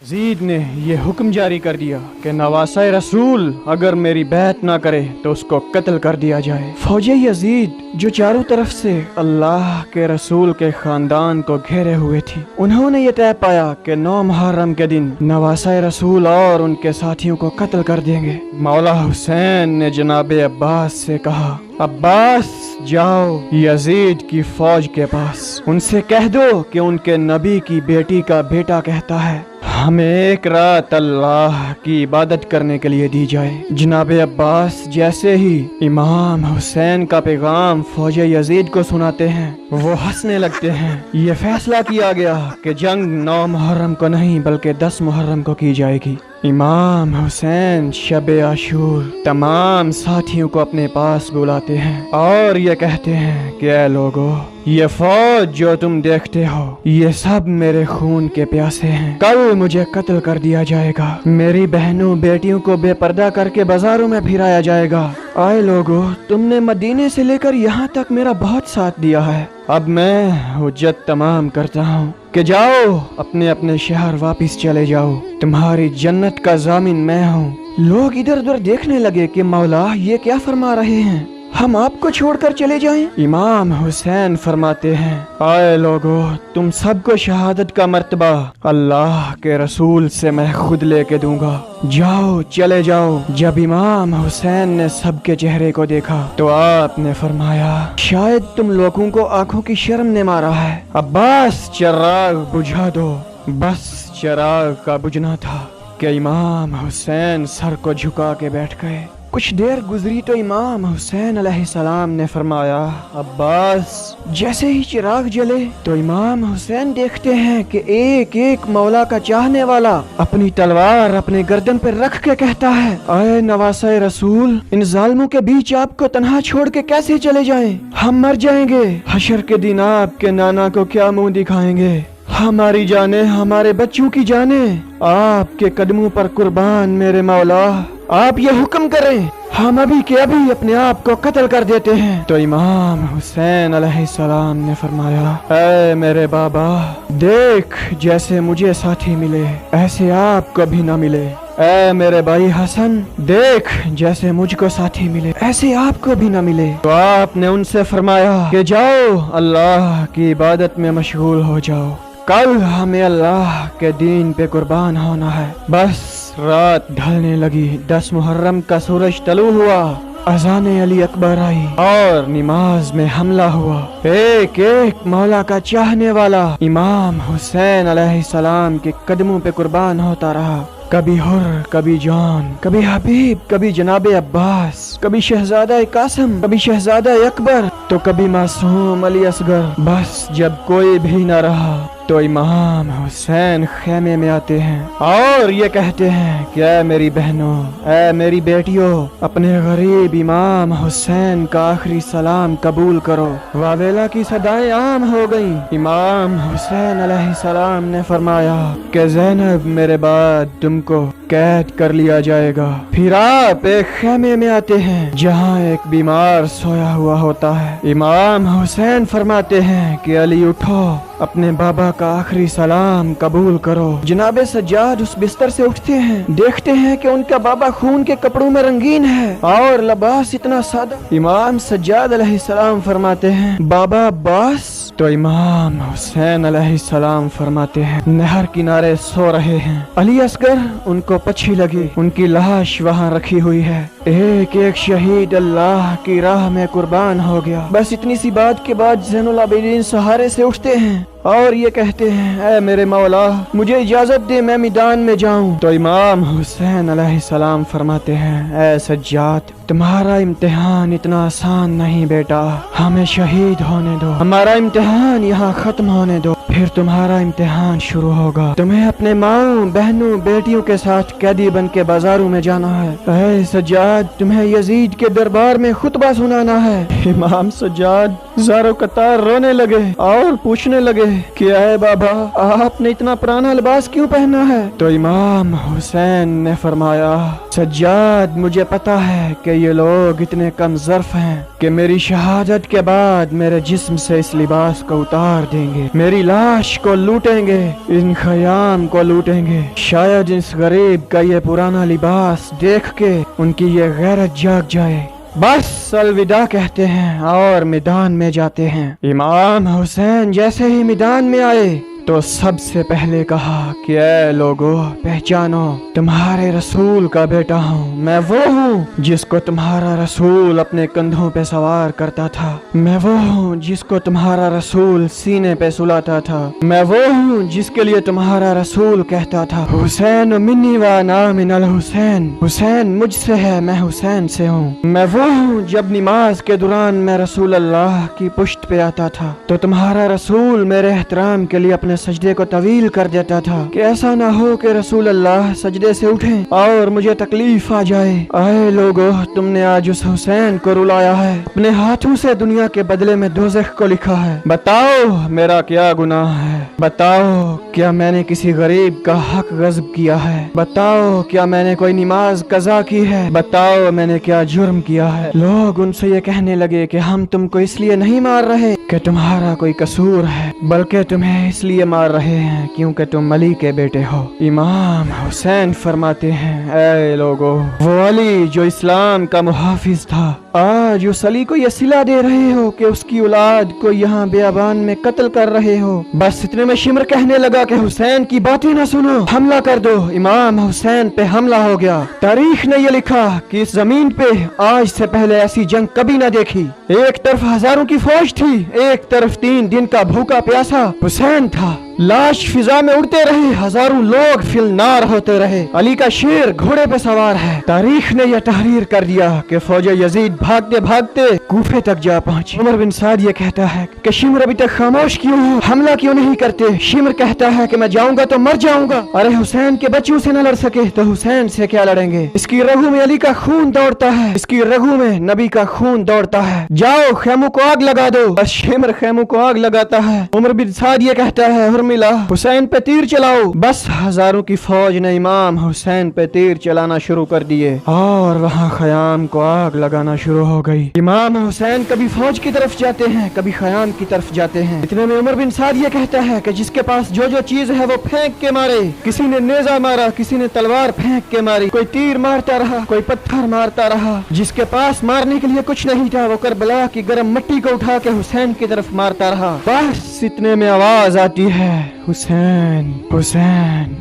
Yazid ने यह हुक्म जारी कर दिया कि नवासा रसूल अगर मेरी बैत ना करे तो उसको कत्ल कर दिया जाए। फौजे यजीद जो चारों तरफ से अल्लाह के रसूल के खानदान को घेरे हुए थी, उन्होंने ये तय पाया कि 9 मुहर्रम के दिन नवासा रसूल और उनके साथियों को कत्ल कर देंगे। मौला हुसैन ने जनाब अब्बास से कहा, अब्बास जाओ यजीद की फौज के पास, उनसे कह दो कि उनके नबी की बेटी का बेटा कहता है हमें एक रात अल्लाह की इबादत करने के लिए दी जाए। जनाब अब्बास जैसे ही इमाम हुसैन का पैगाम फौज यजीद को सुनाते हैं, वो हंसने लगते हैं। ये फैसला किया गया कि जंग 9 मुहर्रम को नहीं बल्कि 10 मुहर्रम को की जाएगी। इमाम हुसैन शब आशूर तमाम साथियों को अपने पास बुलाते हैं और ये कहते हैं कि ऐ लोगो, ये फौज जो तुम देखते हो ये सब मेरे खून के प्यासे हैं। कल मुझे कत्ल कर दिया जाएगा, मेरी बहनों बेटियों को बेपर्दा करके बाजारों में फिराया जाएगा। आए लोगो, तुमने मदीने से लेकर यहाँ तक मेरा बहुत साथ दिया है, अब मैं हुज्जत तमाम करता हूँ कि जाओ अपने अपने शहर वापस चले जाओ, तुम्हारी जन्नत का जामिन मैं हूँ। लोग इधर उधर देखने लगे कि मौला ये क्या फरमा रहे हैं, हम आपको छोड़कर चले जाएं? इमाम हुसैन फरमाते हैं, आए लोगो, तुम सबको शहादत का मर्तबा अल्लाह के रसूल से मैं खुद लेके दूंगा, जाओ चले जाओ। जब इमाम हुसैन ने सबके चेहरे को देखा तो आपने फरमाया, शायद तुम लोगों को आंखों की शर्म ने मारा है, अब्बास चिराग बुझा दो। बस चिराग का बुझना था कि इमाम हुसैन सर को झुका के बैठ गए। कुछ देर गुजरी तो इमाम हुसैन अलैहिस्सलाम ने फरमाया, अब्बास। जैसे ही चिराग जले तो इमाम हुसैन देखते हैं कि एक एक मौला का चाहने वाला अपनी तलवार अपने गर्दन पर रख के कहता है, आए नवासा रसूल, इन जालिमों के बीच आपको तन्हा छोड़ के कैसे चले जाएं? हम मर जाएंगे, हशर के दिन आपके नाना को क्या मुंह दिखाएंगे? हमारी जाने, हमारे बच्चों की जाने आपके कदमों पर कुर्बान मेरे मौला, आप ये हुक्म करें, हम अभी के अभी अपने आप को कत्ल कर देते हैं। तो इमाम हुसैन अलैहिस्सलाम ने फरमाया, ऐ मेरे बाबा, देख जैसे मुझे साथी मिले ऐसे आपको भी न मिले। ऐ मेरे भाई हसन, देख जैसे मुझको साथी मिले ऐसे आपको भी न मिले। तो आपने उनसे फरमाया कि जाओ अल्लाह की इबादत में मशगूल हो जाओ, कल हमें अल्लाह के दीन पे कुर्बान होना है। बस रात ढलने लगी, 10 मुहर्रम का सूरज तलू हुआ, अजान अली अकबर आई और नमाज में हमला हुआ। एक एक मौला का चाहने वाला इमाम हुसैन अलैहिस्सलाम के कदमों पे कुर्बान होता रहा। कभी हुर, कभी जॉन, कभी हबीब, कभी जनाब अब्बास, कभी शहजादा कासिम, कभी शहजादा अकबर, तो कभी मासूम अली असगर। बस जब कोई भी न रहा तो इमाम हुसैन खेमे में आते हैं और ये कहते हैं कि ऐ मेरी बहनों, ऐ मेरी बेटियों, अपने गरीब इमाम हुसैन का आखिरी सलाम कबूल करो। वावेला की सदाएं आम हो गईं। इमाम हुसैन अलैहिस्सलाम ने फरमाया कि ज़ैनब मेरे बाद तुमको कैद कर लिया जाएगा। फिर आप एक खेमे में आते हैं जहाँ एक बीमार सोया हुआ होता है। इमाम हुसैन फरमाते हैं कि अली उठो, अपने बाबा का आखिरी सलाम कबूल करो। जनाबे सज्जाद उस बिस्तर से उठते हैं, देखते हैं कि उनका बाबा खून के कपड़ों में रंगीन है और लिबास इतना सादा। इमाम सज्जाद अलैहिस्सलाम फरमाते हैं, बाबा अब्बास। तो इमाम हुसैन अलैहिस्सलाम फरमाते हैं, नहर किनारे सो रहे हैं। अली असगर उनको पछी लगी, उनकी लाश वहाँ रखी हुई है। एक एक शहीद अल्लाह की राह में कुर्बान हो गया। बस इतनी सी बात के बाद ज़ैनुल आबिदीन सहारे से उठते हैं और ये कहते हैं, ऐ मेरे मौला, मुझे इजाजत दे मैं मैदान में जाऊं। तो इमाम हुसैन अलैहिस्सलाम फरमाते हैं, ऐ सज्जाद, तुम्हारा इम्तिहान इतना आसान नहीं बेटा, हमें शहीद होने दो, हमारा इम्तिहान यहाँ खत्म होने दो, फिर तुम्हारा इम्तिहान शुरू होगा। तुम्हें अपने माँ, बहनों, बेटियों के साथ कैदी बन के बाजारों में जाना है। ऐ सज्जाद, तुम्हें यजीद के दरबार में खुतबा सुनाना है। इमाम सज्जाद ज़ारो कतार रोने लगे और पूछने लगे कि अय बाबा, आपने इतना पुराना लिबास क्यों पहना है? तो इमाम हुसैन ने फरमाया, सज्जाद, मुझे पता है कि ये लोग इतने कम ज़र्फ हैं कि मेरी शहादत के बाद मेरे जिस्म से इस लिबास को उतार देंगे, मेरी लाश को लूटेंगे, इन खयाम को लूटेंगे। शायद इस गरीब का ये पुराना लिबास देख के उनकी ये गैरत जाग जाए। बस अलविदा कहते हैं और मैदान में जाते हैं। इमाम हुसैन जैसे ही मैदान में आए तो सबसे पहले कहा कि ऐ लोगों, पहचानो, तुम्हारे रसूल का बेटा हूँ। मैं वो हूँ जिसको तुम्हारा रसूल अपने कंधों पे सवार करता था। मैं वो हूँ जिसको तुम्हारा रसूल सीने पे सुलाता था। मैं वो हूँ जिसके लिए तुम्हारा रसूल कहता था, हुसैन मिन्नी व अना मिनल हुसैन, हुसैन मुझसे है, मैं हुसैन से हूँ। मैं वो हूँ जब नमाज के दौरान मैं रसूल अल्लाह की पुश्त पे आता था तो तुम्हारा रसूल मेरे एहतराम के लिए अपने सजदे को तवील कर देता था कि ऐसा ना हो कि रसूल अल्लाह सजदे से उठें और मुझे तकलीफ आ जाए। आए लोगो, तुमने आज उस हुसैन को रुलाया है, अपने हाथों से दुनिया के बदले में दोज़ख को लिखा है। बताओ मेरा क्या गुनाह है? बताओ क्या मैंने किसी गरीब का हक गज़ब किया है? बताओ क्या मैंने कोई नमाज कज़ा की है? बताओ मैंने क्या जुर्म किया है? लोग उनसे ये कहने लगे कि हम तुमको इसलिए नहीं मार रहे कि तुम्हारा कोई कसूर है, बल्कि तुम्हें इसलिए मार रहे हैं क्योंकि तुम अली के बेटे हो। इमाम हुसैन फरमाते हैं, ऐ लोगो, वो अली जो इस्लाम का मुहाफिज था, आज उस अली को ये सिला दे रहे हो कि उसकी औलाद को यहाँ बेअबान में कत्ल कर रहे हो। बस इतने में शिमर कहने लगा कि हुसैन की बातें ना सुनो, हमला कर दो। इमाम हुसैन पे हमला हो गया। तारीख ने ये लिखा कि इस जमीन पे आज से पहले ऐसी जंग कभी ना देखी। एक तरफ हजारों की फौज थी, एक तरफ 3 दिन का भूखा प्यासा हुसैन था। लाश फिजा में उड़ते रहे, हजारों लोग फिलनार होते रहे। अली का शेर घोड़े पे सवार है। तारीख ने यह तहरीर कर दिया कि फौज यजीद भागते भागते कूफे तक जा पहुंची। उमर बिन साद ये कहता है कि शिमर अभी तक खामोश क्यों हो, हमला क्यों नहीं करते? शिमर कहता है कि मैं जाऊंगा तो मर जाऊंगा। अरे हुसैन के बच्चों से न लड़ सके तो हुसैन से क्या लड़ेंगे? इसकी रगों में अली का खून दौड़ता है, इसकी रगों में नबी का खून दौड़ता है। जाओ खेमों को आग लगा दो। बस शिमर खेमों को आग लगाता है। उमर बिन साद ये कहता है, मिला हुसैन पे तीर चलाओ। बस हजारों की फौज ने इमाम हुसैन पे तीर चलाना शुरू कर दिए और वहाँ खयाम को आग लगाना शुरू हो गई। इमाम हुसैन कभी फौज की तरफ जाते हैं, कभी खयाम की तरफ जाते हैं। इतने में उमर बिन साद ये कहता है कि जिसके पास जो जो चीज है वो फेंक के मारे। किसी ने नेजा मारा, किसी ने तलवार फेंक के मारी, कोई तीर मारता रहा, कोई पत्थर मारता रहा। जिसके पास मारने के लिए कुछ नहीं था वो करबला की गर्म मिट्टी को उठा के हुसैन की तरफ मारता रहा। बस इतने में आवाज आती है, हुसैन हुसैन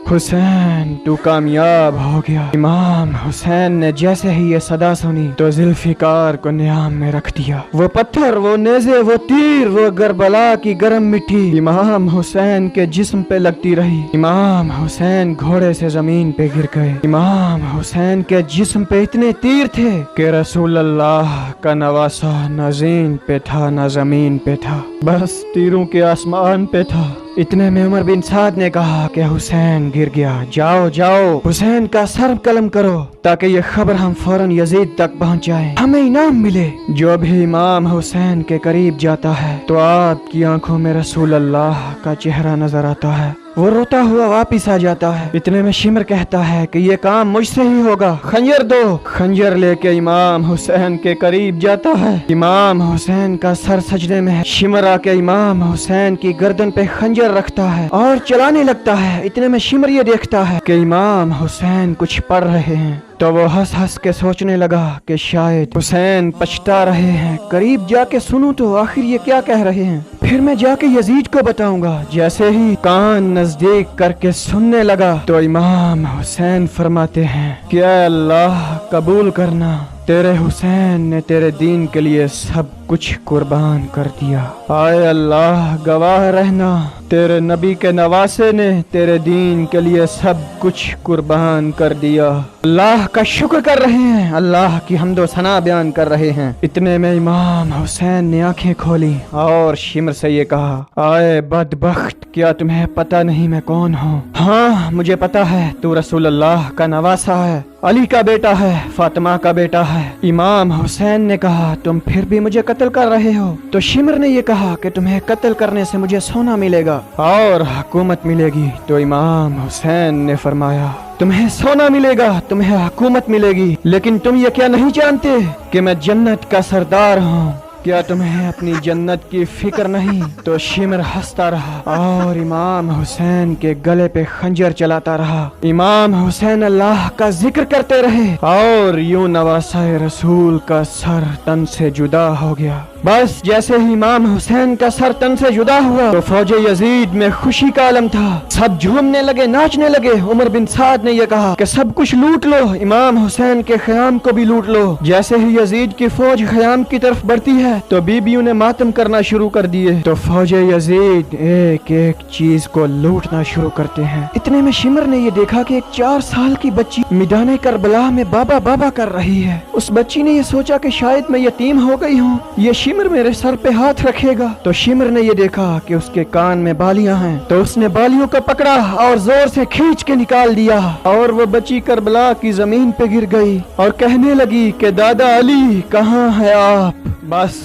हुसैन, तू कामयाब हो गया। इमाम हुसैन ने जैसे ही ये सदा सुनी तो जुल्फिकार को नियाम में रख दिया। वो पत्थर, वो नेज़े, वो तीर, वो करबला की गर्म मिट्टी इमाम हुसैन के जिस्म पे लगती रही। इमाम हुसैन घोड़े से जमीन पे गिर गए। इमाम हुसैन के जिस्म पे इतने तीर थे कि रसूल अल्लाह का नवासा न ज़मीन पे था न जमीन पे था, बस तीरों के आसमान पे था। इतने में उमर बिन साद ने कहा कि हुसैन गिर गया, जाओ जाओ हुसैन का सर कलम करो ताकि ये खबर हम फौरन यजीद तक पहुंच जाए, हमें इनाम मिले। जो भी इमाम हुसैन के करीब जाता है तो आपकी आंखों में रसूल अल्लाह का चेहरा नजर आता है। वो रोता हुआ वापिस आ जाता है। इतने में शिमर कहता है कि ये काम मुझसे ही होगा, खंजर दो। खंजर लेके इमाम हुसैन के करीब जाता है। इमाम हुसैन का सर सजदे में है। शिमर आके इमाम हुसैन की गर्दन पे खंजर रखता है और चलाने लगता है। इतने में शिमर ये देखता है कि इमाम हुसैन कुछ पढ़ रहे हैं तो वो हंस हंस के सोचने लगा कि शायद हुसैन पछता रहे हैं। करीब जाके सुनूं तो आखिर ये क्या कह रहे हैं, फिर मैं जाके यजीद को बताऊंगा। जैसे ही कान नजदीक करके सुनने लगा तो इमाम हुसैन फरमाते हैं कि अल्लाह कबूल करना, तेरे हुसैन ने तेरे दीन के लिए सब कुछ कुर्बान कर दिया। आए अल्लाह गवाह रहना, तेरे नबी के नवासे ने तेरे दीन के लिए सब कुछ कुर्बान कर दिया। अल्लाह का शुक्र कर रहे हैं, अल्लाह की हम्दो सना बयान कर रहे हैं। इतने में इमाम हुसैन ने आंखें खोली और शिमर से ये कहा, आए बदबख्त, क्या तुम्हें पता नहीं मैं कौन हूँ? हाँ मुझे पता है, तू रसूल अल्लाह का नवासा है। अली का बेटा है, फातिमा का बेटा है। इमाम हुसैन ने कहा तुम फिर भी मुझे कत्ल कर रहे हो। तो शिमर ने ये कहा कि तुम्हें कत्ल करने से मुझे सोना मिलेगा और हुकूमत मिलेगी। तो इमाम हुसैन ने फरमाया तुम्हें सोना मिलेगा, तुम्हें हुकूमत मिलेगी, लेकिन तुम ये क्या नहीं जानते कि मैं जन्नत का सरदार हूँ? क्या तुम्हें अपनी जन्नत की फिक्र नहीं? तो शिमर हंसता रहा और इमाम हुसैन के गले पे खंजर चलाता रहा। इमाम हुसैन अल्लाह का जिक्र करते रहे और यूं नवासाए रसूल का सर तन से जुदा हो गया। बस जैसे ही इमाम हुसैन का सर तन से जुदा हुआ तो फौजे यजीद में खुशी का आलम था। सब झूमने लगे, नाचने लगे। उमर बिन साद ने यह कहा कि सब कुछ लूट लो, इमाम हुसैन के ख़याम को भी लूट लो। जैसे ही यजीद की फौज ख़याम की तरफ बढ़ती है तो बीबियों ने मातम करना शुरू कर दिए। तो फौजे यजीद एक एक चीज को लूटना शुरू करते हैं। इतने में शिमर ने ये देखा कि एक 4 साल की बच्ची मैदान करबला में बाबा बाबा कर रही है। उस बच्ची ने ये सोचा कि शायद मैं यतीम हो गई हूँ, ये शिमर मेरे सर पे हाथ रखेगा। तो शिमर ने ये देखा कि उसके कान में बालियां हैं, तो उसने बालियों को पकड़ा और जोर से खींच के निकाल दिया और वो बच्ची करबला की जमीन पे गिर गई और कहने लगी कि दादा अली कहाँ है आप? बस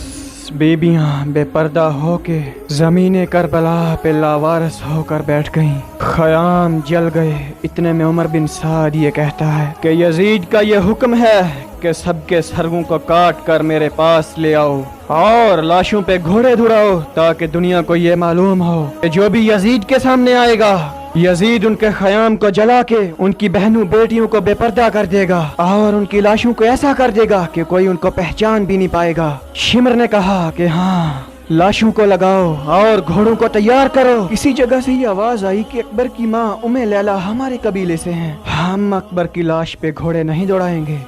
बेबियां बेपर्दा होके जमीने करबला पे लावारस होकर बैठ गईं। ख़याम जल गए। इतने में उमर बिन साद ये कहता है कि यजीद का ये हुक्म है कि सबके सरगों को काट कर मेरे पास ले आओ और लाशों पे घोड़े दौड़ाओ, ताकि दुनिया को ये मालूम हो कि जो भी यजीद के सामने आएगा यजीद उनके ख़याम को जला के उनकी बहनों बेटियों को बेपर्दा कर देगा और उनकी लाशों को ऐसा कर देगा कि कोई उनको पहचान भी नहीं पाएगा। शिमर ने कहा कि हाँ, लाशों को लगाओ और घोड़ों को तैयार करो। इसी जगह से ये आवाज आई कि अकबर की माँ उम्मे लैला हमारे कबीले से हैं, हम अकबर की लाश पे घोड़े नहीं दौड़ाएंगे।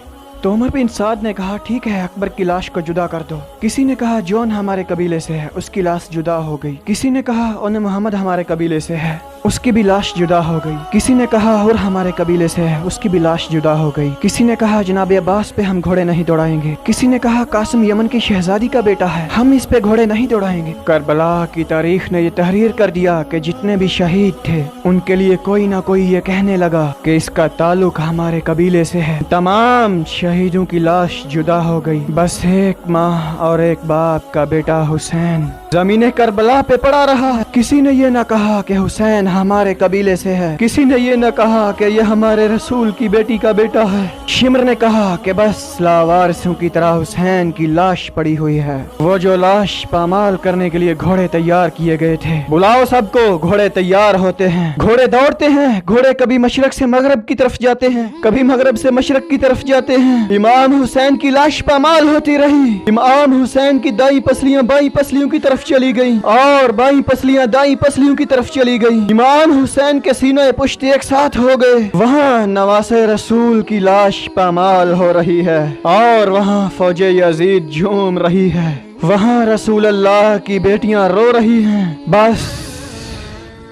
तो उमर बिन साद ने कहा ठीक है, अकबर की लाश को जुदा कर दो। किसी ने कहा जॉन हमारे कबीले से है, उसकी लाश जुदा हो गई। किसी ने कहा उन मोहम्मद हमारे कबीले से है, उसकी भी लाश जुदा हो गई। किसी ने कहा और हमारे कबीले से है, उसकी भी लाश जुदा हो गई। किसी ने कहा जनाब अब्बास पे हम घोड़े नहीं दौड़ाएंगे। किसी ने कहा कासिम यमन की शहजादी का बेटा है, हम इस पे घोड़े नहीं दौड़ाएंगे। करबला की तारीख ने ये तहरीर कर दिया कि जितने भी शहीद थे उनके लिए कोई ना कोई ये कहने लगा कि इसका ताल्लुक हमारे कबीले से है। तमाम शहीदों की लाश जुदा हो गई, बस एक माँ और एक बाप का बेटा हुसैन जमीने करबला पे पड़ा रहा। किसी ने ये न कहा कि हुसैन हमारे कबीले से है, किसी ने ये न कहा कि ये हमारे रसूल की बेटी का बेटा है। शिमर ने कहा कि बस लावारिसों की तरह हुसैन की लाश पड़ी हुई है, वो जो लाश पामाल करने के लिए घोड़े तैयार किए गए थे। बुलाओ सबको। घोड़े तैयार होते हैं, घोड़े दौड़ते हैं। घोड़े कभी मशरक से मगरब की तरफ जाते हैं, कभी मगरब से मशरक की तरफ जाते हैं। इमाम हुसैन की लाश पामाल होती रही। इमाम हुसैन की दाई पसलियां बाई पसलियों की तरफ चली गई और बाई पसलियां दाई पसलियों की तरफ चली गई। इमाम हुसैन के सीने पुश्त एक साथ हो गए। वहाँ नवासे रसूल की लाश पामाल हो रही है और वहाँ फौजे यजीद झूम रही है। वहाँ रसूल अल्लाह की बेटियां रो रही हैं। बस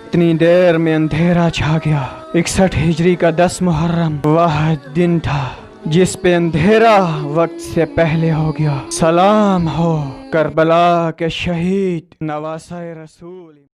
इतनी देर में अंधेरा छा गया। 61 हिजरी का 10 मुहर्रम वह दिन था जिस पे अंधेरा वक्त से पहले हो गया। सलाम हो करबला के शहीद नवासा रसूल।